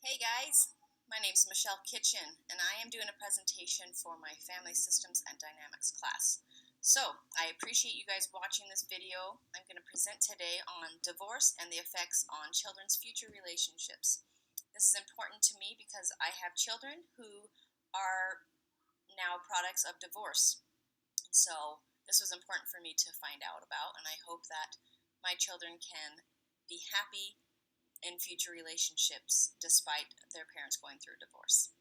Hey guys, my name is Michelle Kitchen, and I am doing a presentation for my Family Systems and Dynamics class. So, I appreciate you guys watching this video. I'm going to present today on divorce and the effects on children's future relationships. This is important to me because I have children who are now products of divorce. So, this was important for me to find out about, and I hope that my children can be happy in future relationships despite their parents going through a divorce.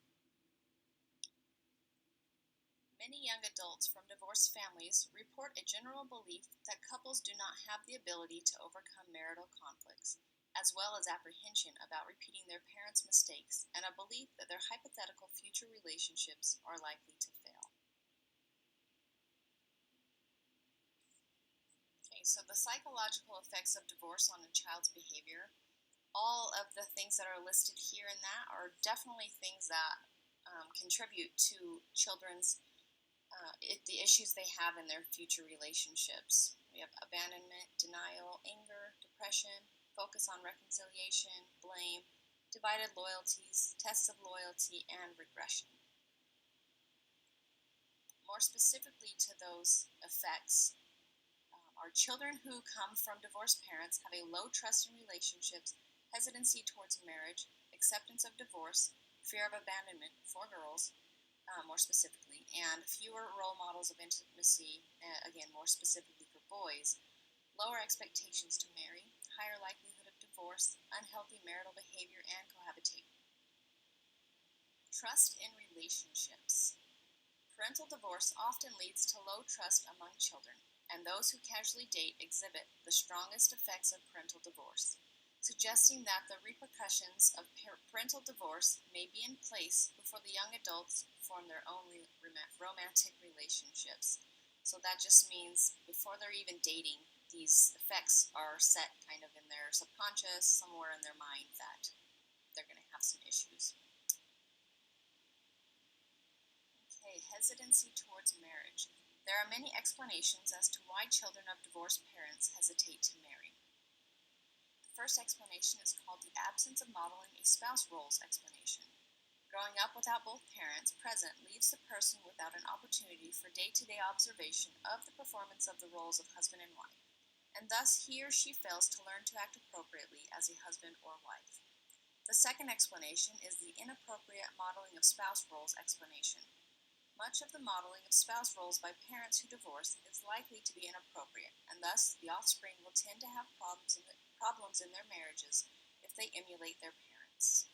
Many young adults from divorced families report a general belief that couples do not have the ability to overcome marital conflicts, as well as apprehension about repeating their parents' mistakes and a belief that their hypothetical future relationships are likely to fail. Okay, so the psychological effects of divorce on a child's behavior. All of the things that are listed here in that are definitely things that contribute to children's the issues they have in their future relationships. We have abandonment, denial, anger, depression, focus on reconciliation, blame, divided loyalties, tests of loyalty, and regression. More specifically to those effects, our children who come from divorced parents have a low trust in relationships, hesitancy towards marriage, acceptance of divorce, fear of abandonment for girls, more specifically, and fewer role models of intimacy, again, more specifically for boys, lower expectations to marry, higher likelihood of divorce, unhealthy marital behavior, and cohabitation. Trust in relationships. Parental divorce often leads to low trust among children, and those who casually date exhibit the strongest effects of parental divorce, suggesting that the repercussions of parental divorce may be in place before the young adults form their own romantic relationships. So that just means before they're even dating, these effects are set kind of in their subconscious, somewhere in their mind, that they're going to have some issues. Okay, hesitancy towards marriage. There are many explanations as to why children of divorced parents hesitate to marry. The first explanation is called the absence of modeling a spouse roles explanation. Growing up without both parents present leaves the person without an opportunity for day-to-day observation of the performance of the roles of husband and wife, and thus he or she fails to learn to act appropriately as a husband or wife. The second explanation is the inappropriate modeling of spouse roles explanation. Much of the modeling of spouse roles by parents who divorce is likely to be inappropriate, and thus the offspring will tend to have problems in their marriages if they emulate their parents.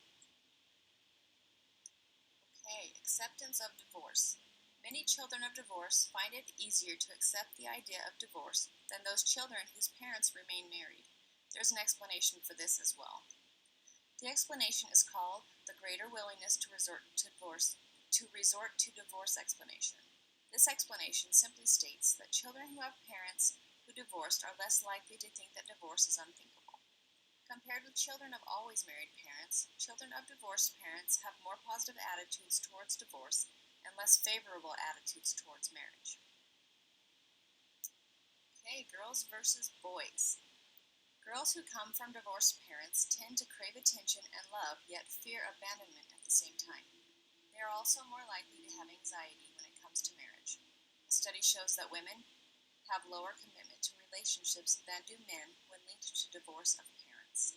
Okay, acceptance of divorce. Many children of divorce find it easier to accept the idea of divorce than those children whose parents remain married. There's an explanation for this as well. The explanation is called the greater willingness to resort to divorce explanation. This explanation simply states that children who have parents who divorced are less likely to think that divorce is unthinkable. Compared with children of always married parents, children of divorced parents have more positive attitudes towards divorce and less favorable attitudes towards marriage. Okay, girls versus boys. Girls who come from divorced parents tend to crave attention and love, yet fear abandonment at the same time. They are also more likely to have anxiety when it comes to marriage. A study shows that women have lower commitment to relationships than do men when linked to divorce of parents.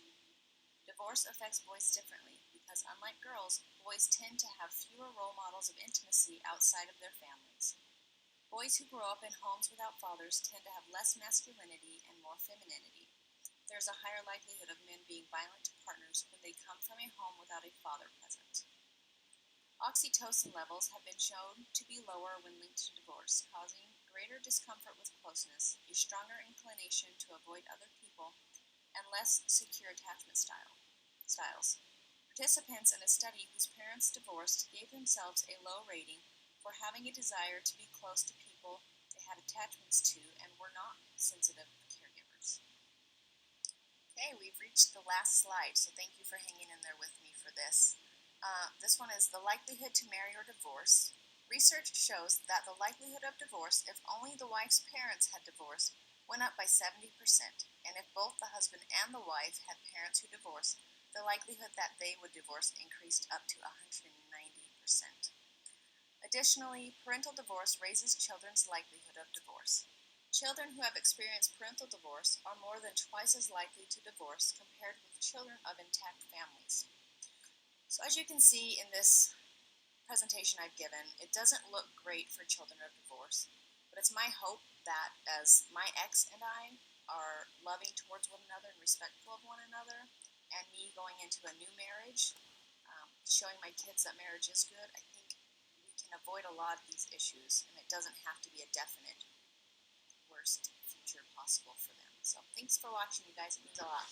Divorce affects boys differently because, unlike girls, boys tend to have fewer role models of intimacy outside of their families. Boys who grow up in homes without fathers tend to have less masculinity and more femininity. There's a higher likelihood of men being violent to partners when they come from a home without a father present. Oxytocin levels have been shown to be lower when linked to divorce, causing greater discomfort with closeness, a stronger inclination to avoid other people, and less secure attachment styles. Participants in a study whose parents divorced gave themselves a low rating for having a desire to be close to people they had attachments to and were not sensitive caregivers. Okay, we've reached the last slide, so thank you for hanging in there with me for this. This one is the likelihood to marry or divorce. Research shows that the likelihood of divorce, if only the wife's parents had divorced, went up by 70%, and if both the husband and the wife had parents who divorced, the likelihood that they would divorce increased up to 190%. Additionally, parental divorce raises children's likelihood of divorce. Children who have experienced parental divorce are more than twice as likely to divorce compared with children of intact families. So as you can see in this presentation I've given, it doesn't look great for children of divorce, but it's my hope that as my ex and I are loving towards one another and respectful of one another, and me going into a new marriage, showing my kids that marriage is good, I think we can avoid a lot of these issues, and it doesn't have to be a definite worst future possible for them. So thanks for watching, you guys. It means a lot.